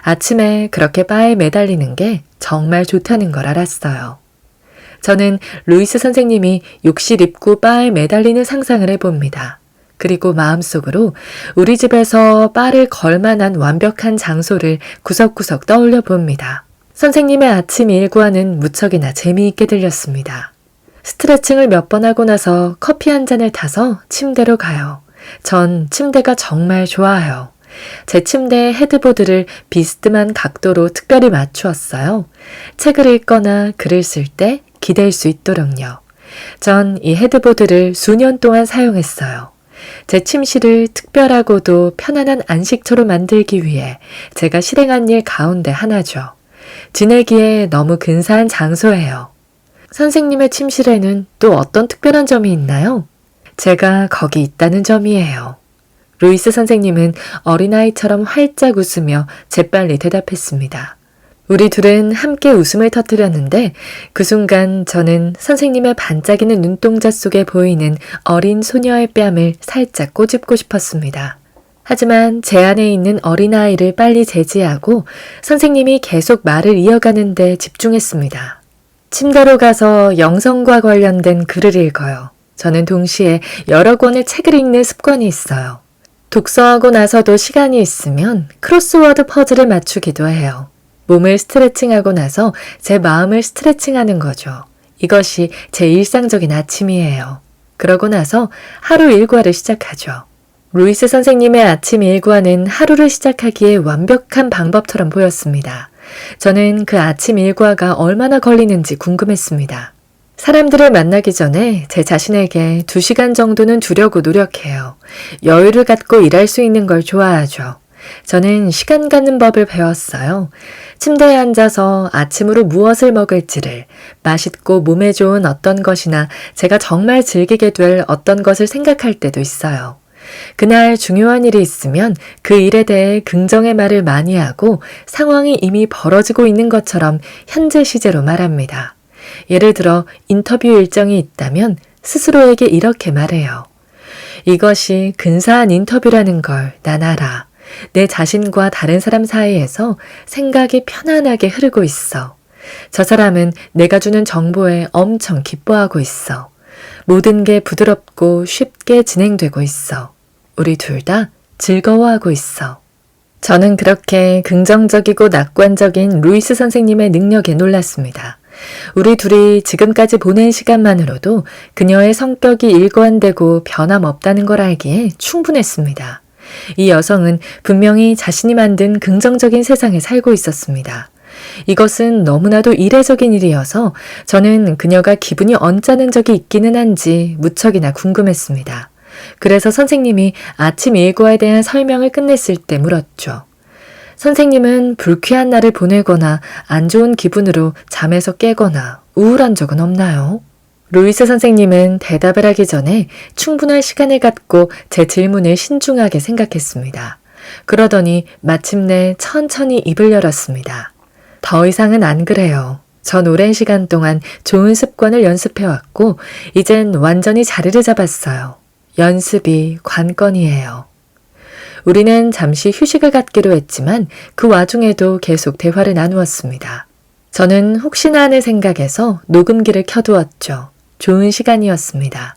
아침에 그렇게 바에 매달리는 게 정말 좋다는 걸 알았어요. 저는 루이스 선생님이 욕실 입구 바에 매달리는 상상을 해봅니다. 그리고 마음속으로 우리 집에서 바를 걸 만한 완벽한 장소를 구석구석 떠올려 봅니다. 선생님의 아침 일과는 무척이나 재미있게 들렸습니다. 스트레칭을 몇 번 하고 나서 커피 한 잔을 타서 침대로 가요. 전 침대가 정말 좋아요. 제 침대에 헤드보드를 비스듬한 각도로 특별히 맞추었어요. 책을 읽거나 글을 쓸 때 기댈 수 있도록요. 전 이 헤드보드를 수년 동안 사용했어요. 제 침실을 특별하고도 편안한 안식처로 만들기 위해 제가 실행한 일 가운데 하나죠. 지내기에 너무 근사한 장소예요. 선생님의 침실에는 또 어떤 특별한 점이 있나요? 제가 거기 있다는 점이에요. 루이스 선생님은 어린아이처럼 활짝 웃으며 재빨리 대답했습니다. 우리 둘은 함께 웃음을 터뜨렸는데 그 순간 저는 선생님의 반짝이는 눈동자 속에 보이는 어린 소녀의 뺨을 살짝 꼬집고 싶었습니다. 하지만 제 안에 있는 어린아이를 빨리 제지하고 선생님이 계속 말을 이어가는 데 집중했습니다. 침대로 가서 영성과 관련된 글을 읽어요. 저는 동시에 여러 권의 책을 읽는 습관이 있어요. 독서하고 나서도 시간이 있으면 크로스워드 퍼즐을 맞추기도 해요. 몸을 스트레칭하고 나서 제 마음을 스트레칭하는 거죠. 이것이 제 일상적인 아침이에요. 그러고 나서 하루 일과를 시작하죠. 루이스 선생님의 아침 일과는 하루를 시작하기에 완벽한 방법처럼 보였습니다. 저는 그 아침 일과가 얼마나 걸리는지 궁금했습니다. 사람들을 만나기 전에 제 자신에게 2시간 정도는 두려고 노력해요. 여유를 갖고 일할 수 있는 걸 좋아하죠. 저는 시간 갖는 법을 배웠어요. 침대에 앉아서 아침으로 무엇을 먹을지를, 맛있고 몸에 좋은 어떤 것이나 제가 정말 즐기게 될 어떤 것을 생각할 때도 있어요. 그날 중요한 일이 있으면 그 일에 대해 긍정의 말을 많이 하고 상황이 이미 벌어지고 있는 것처럼 현재 시제로 말합니다. 예를 들어 인터뷰 일정이 있다면 스스로에게 이렇게 말해요. 이것이 근사한 인터뷰라는 걸 난 알아. 내 자신과 다른 사람 사이에서 생각이 편안하게 흐르고 있어. 저 사람은 내가 주는 정보에 엄청 기뻐하고 있어. 모든 게 부드럽고 쉽게 진행되고 있어. 우리 둘 다 즐거워하고 있어. 저는 그렇게 긍정적이고 낙관적인 루이스 선생님의 능력에 놀랐습니다. 우리 둘이 지금까지 보낸 시간만으로도 그녀의 성격이 일관되고 변함없다는 걸 알기에 충분했습니다. 이 여성은 분명히 자신이 만든 긍정적인 세상에 살고 있었습니다. 이것은 너무나도 이례적인 일이어서 저는 그녀가 기분이 언짢은 적이 있기는 한지 무척이나 궁금했습니다. 그래서 선생님이 아침 일과에 대한 설명을 끝냈을 때 물었죠. 선생님은 불쾌한 날을 보내거나 안 좋은 기분으로 잠에서 깨거나 우울한 적은 없나요? 루이스 선생님은 대답을 하기 전에 충분한 시간을 갖고 제 질문을 신중하게 생각했습니다. 그러더니 마침내 천천히 입을 열었습니다. 더 이상은 안 그래요. 전 오랜 시간 동안 좋은 습관을 연습해왔고 이젠 완전히 자리를 잡았어요. 연습이 관건이에요. 우리는 잠시 휴식을 갖기로 했지만 그 와중에도 계속 대화를 나누었습니다. 저는 혹시나 하는 생각에서 녹음기를 켜두었죠. 좋은 시간이었습니다.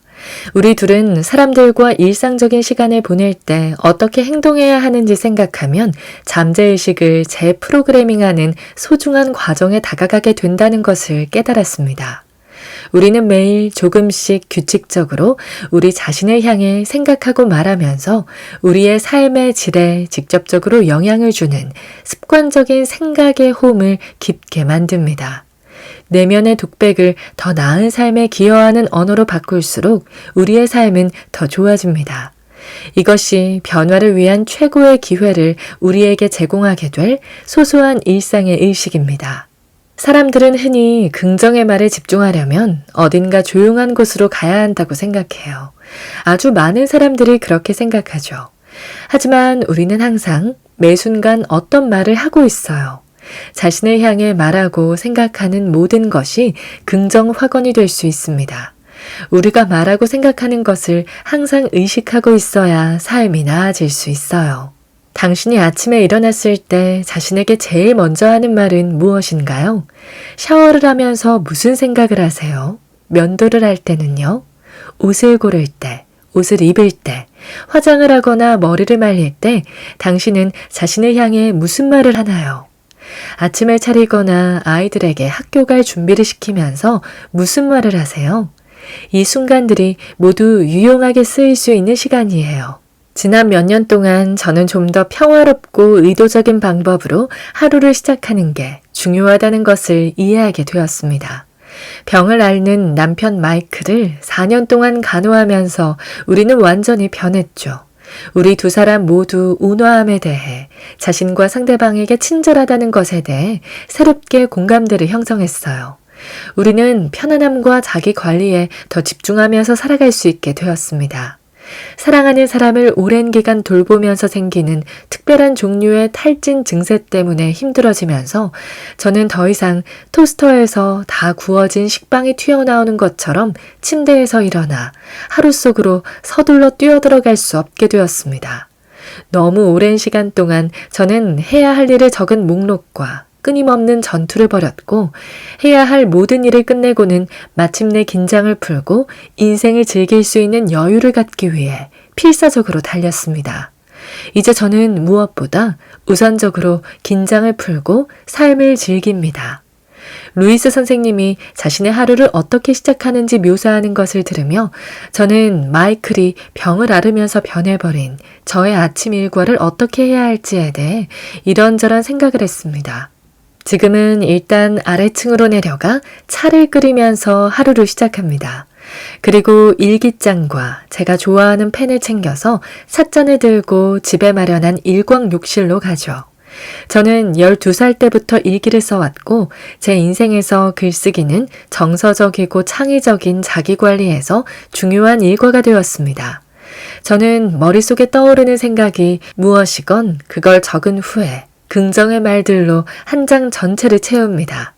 우리 둘은 사람들과 일상적인 시간을 보낼 때 어떻게 행동해야 하는지 생각하면 잠재의식을 재프로그래밍하는 소중한 과정에 다가가게 된다는 것을 깨달았습니다. 우리는 매일 조금씩 규칙적으로 우리 자신을 향해 생각하고 말하면서 우리의 삶의 질에 직접적으로 영향을 주는 습관적인 생각의 홈을 깊게 만듭니다. 내면의 독백을 더 나은 삶에 기여하는 언어로 바꿀수록 우리의 삶은 더 좋아집니다. 이것이 변화를 위한 최고의 기회를 우리에게 제공하게 될 소소한 일상의 의식입니다. 사람들은 흔히 긍정의 말에 집중하려면 어딘가 조용한 곳으로 가야 한다고 생각해요. 아주 많은 사람들이 그렇게 생각하죠. 하지만 우리는 항상 매 순간 어떤 말을 하고 있어요. 자신을 향해 말하고 생각하는 모든 것이 긍정 확언이 될 수 있습니다. 우리가 말하고 생각하는 것을 항상 의식하고 있어야 삶이 나아질 수 있어요. 당신이 아침에 일어났을 때 자신에게 제일 먼저 하는 말은 무엇인가요? 샤워를 하면서 무슨 생각을 하세요? 면도를 할 때는요? 옷을 고를 때, 옷을 입을 때, 화장을 하거나 머리를 말릴 때 당신은 자신을 향해 무슨 말을 하나요? 아침을 차리거나 아이들에게 학교 갈 준비를 시키면서 무슨 말을 하세요? 이 순간들이 모두 유용하게 쓰일 수 있는 시간이에요. 지난 몇 년 동안 저는 좀 더 평화롭고 의도적인 방법으로 하루를 시작하는 게 중요하다는 것을 이해하게 되었습니다. 병을 앓는 남편 마이클을 4년 동안 간호하면서 우리는 완전히 변했죠. 우리 두 사람 모두 온화함에 대해, 자신과 상대방에게 친절하다는 것에 대해 새롭게 공감대를 형성했어요. 우리는 편안함과 자기 관리에 더 집중하면서 살아갈 수 있게 되었습니다. 사랑하는 사람을 오랜 기간 돌보면서 생기는 특별한 종류의 탈진 증세 때문에 힘들어지면서 저는 더 이상 토스터에서 다 구워진 식빵이 튀어나오는 것처럼 침대에서 일어나 하루 속으로 서둘러 뛰어들어갈 수 없게 되었습니다. 너무 오랜 시간 동안 저는 해야 할 일을 적은 목록과 끊임없는 전투를 벌였고 해야 할 모든 일을 끝내고는 마침내 긴장을 풀고 인생을 즐길 수 있는 여유를 갖기 위해 필사적으로 달렸습니다. 이제 저는 무엇보다 우선적으로 긴장을 풀고 삶을 즐깁니다. 루이스 선생님이 자신의 하루를 어떻게 시작하는지 묘사하는 것을 들으며 저는 마이클이 병을 앓으면서 변해버린 저의 아침 일과를 어떻게 해야 할지에 대해 이런저런 생각을 했습니다. 지금은 일단 아래층으로 내려가 차를 끓이면서 하루를 시작합니다. 그리고 일기장과 제가 좋아하는 펜을 챙겨서 찻잔을 들고 집에 마련한 일광욕실로 가죠. 저는 12살 때부터 일기를 써왔고 제 인생에서 글쓰기는 정서적이고 창의적인 자기관리에서 중요한 일과가 되었습니다. 저는 머릿속에 떠오르는 생각이 무엇이건 그걸 적은 후에 긍정의 말들로 한 장 전체를 채웁니다.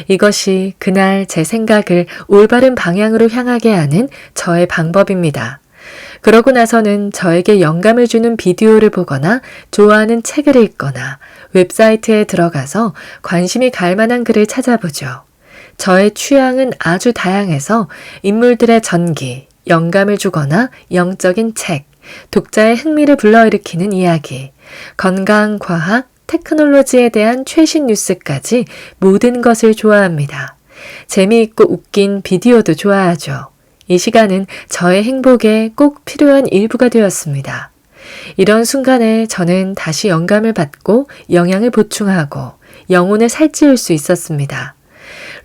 이것이 그날 제 생각을 올바른 방향으로 향하게 하는 저의 방법입니다. 그러고 나서는 저에게 영감을 주는 비디오를 보거나 좋아하는 책을 읽거나 웹사이트에 들어가서 관심이 갈 만한 글을 찾아보죠. 저의 취향은 아주 다양해서 인물들의 전기, 영감을 주거나 영적인 책, 독자의 흥미를 불러일으키는 이야기, 건강, 과학, 테크놀로지에 대한 최신 뉴스까지 모든 것을 좋아합니다. 재미있고 웃긴 비디오도 좋아하죠. 이 시간은 저의 행복에 꼭 필요한 일부가 되었습니다. 이런 순간에 저는 다시 영감을 받고 영양을 보충하고 영혼을 살찌울 수 있었습니다.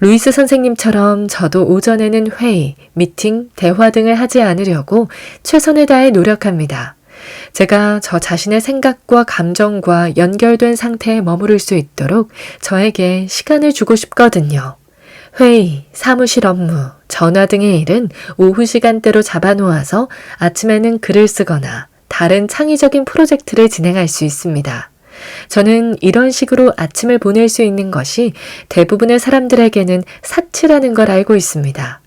루이스 선생님처럼 저도 오전에는 회의, 미팅, 대화 등을 하지 않으려고 최선을 다해 노력합니다. 제가 저 자신의 생각과 감정과 연결된 상태에 머무를 수 있도록 저에게 시간을 주고 싶거든요. 회의, 사무실 업무, 전화 등의 일은 오후 시간대로 잡아놓아서 아침에는 글을 쓰거나 다른 창의적인 프로젝트를 진행할 수 있습니다. 저는 이런 식으로 아침을 보낼 수 있는 것이 대부분의 사람들에게는 사치라는 걸 알고 있습니다.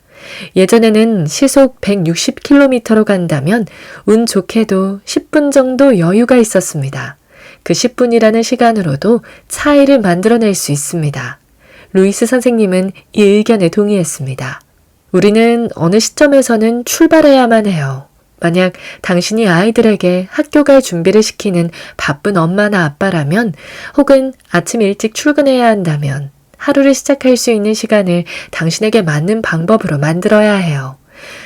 예전에는 시속 160km로 간다면 운 좋게도 10분 정도 여유가 있었습니다. 그 10분이라는 시간으로도 차이를 만들어낼 수 있습니다. 루이스 선생님은 이 의견에 동의했습니다. 우리는 어느 시점에서는 출발해야만 해요. 만약 당신이 아이들에게 학교 갈 준비를 시키는 바쁜 엄마나 아빠라면 혹은 아침 일찍 출근해야 한다면 하루를 시작할 수 있는 시간을 당신에게 맞는 방법으로 만들어야 해요.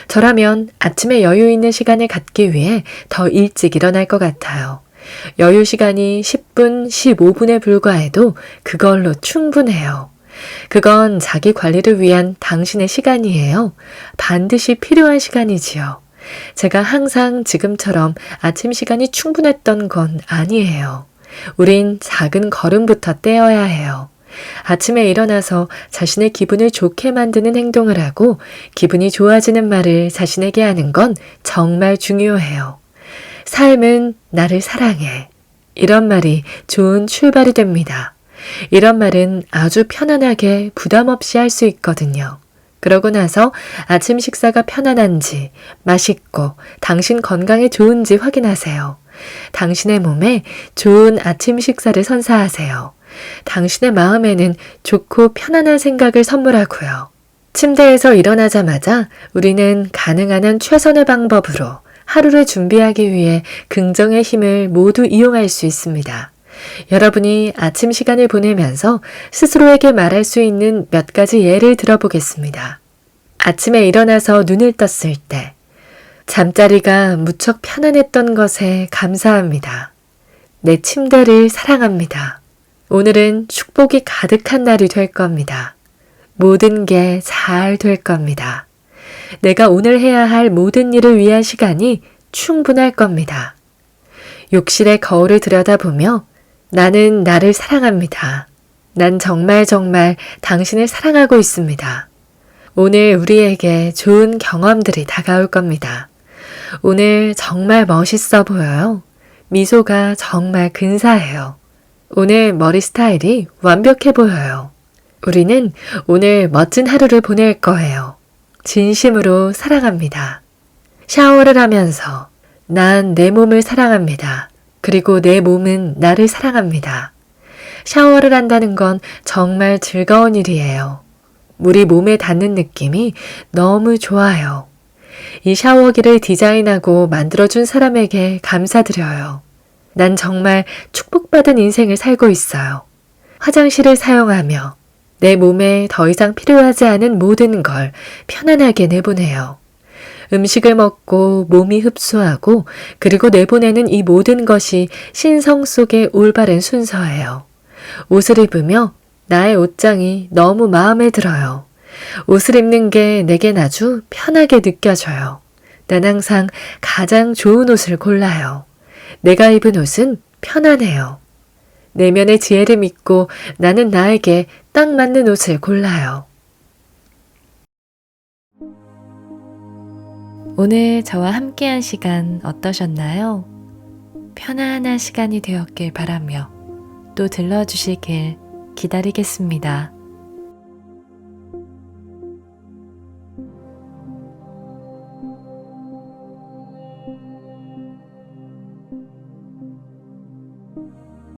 저라면 아침에 여유 있는 시간을 갖기 위해 더 일찍 일어날 것 같아요. 여유 시간이 10분, 15분에 불과해도 그걸로 충분해요. 그건 자기 관리를 위한 당신의 시간이에요. 반드시 필요한 시간이지요. 제가 항상 지금처럼 아침 시간이 충분했던 건 아니에요. 우린 작은 걸음부터 떼어야 해요. 아침에 일어나서 자신의 기분을 좋게 만드는 행동을 하고 기분이 좋아지는 말을 자신에게 하는 건 정말 중요해요. 삶은 나를 사랑해. 이런 말이 좋은 출발이 됩니다. 이런 말은 아주 편안하게 부담 없이 할 수 있거든요. 그러고 나서 아침 식사가 편안한지, 맛있고 당신 건강에 좋은지 확인하세요. 당신의 몸에 좋은 아침 식사를 선사하세요. 당신의 마음에는 좋고 편안한 생각을 선물하고요. 침대에서 일어나자마자 우리는 가능한 한 최선의 방법으로 하루를 준비하기 위해 긍정의 힘을 모두 이용할 수 있습니다. 여러분이 아침 시간을 보내면서 스스로에게 말할 수 있는 몇 가지 예를 들어보겠습니다. 아침에 일어나서 눈을 떴을 때, 잠자리가 무척 편안했던 것에 감사합니다. 내 침대를 사랑합니다. 오늘은 축복이 가득한 날이 될 겁니다. 모든 게 잘 될 겁니다. 내가 오늘 해야 할 모든 일을 위한 시간이 충분할 겁니다. 욕실의 거울을 들여다보며 나는 나를 사랑합니다. 난 정말 당신을 사랑하고 있습니다. 오늘 우리에게 좋은 경험들이 다가올 겁니다. 오늘 정말 멋있어 보여요. 미소가 정말 근사해요. 오늘 머리 스타일이 완벽해 보여요. 우리는 오늘 멋진 하루를 보낼 거예요. 진심으로 사랑합니다. 샤워를 하면서 난 내 몸을 사랑합니다. 그리고 내 몸은 나를 사랑합니다. 샤워를 한다는 건 정말 즐거운 일이에요. 물이 몸에 닿는 느낌이 너무 좋아요. 이 샤워기를 디자인하고 만들어준 사람에게 감사드려요. 난 정말 축복받은 인생을 살고 있어요. 화장실을 사용하며 내 몸에 더 이상 필요하지 않은 모든 걸 편안하게 내보내요. 음식을 먹고 몸이 흡수하고 그리고 내보내는 이 모든 것이 신성 속의 올바른 순서예요. 옷을 입으며 나의 옷장이 너무 마음에 들어요. 옷을 입는 게 내겐 아주 편하게 느껴져요. 난 항상 가장 좋은 옷을 골라요. 내가 입은 옷은 편안해요. 내면의 지혜를 믿고 나는 나에게 딱 맞는 옷을 골라요. 오늘 저와 함께한 시간 어떠셨나요? 편안한 시간이 되었길 바라며 또 들러주시길 기다리겠습니다.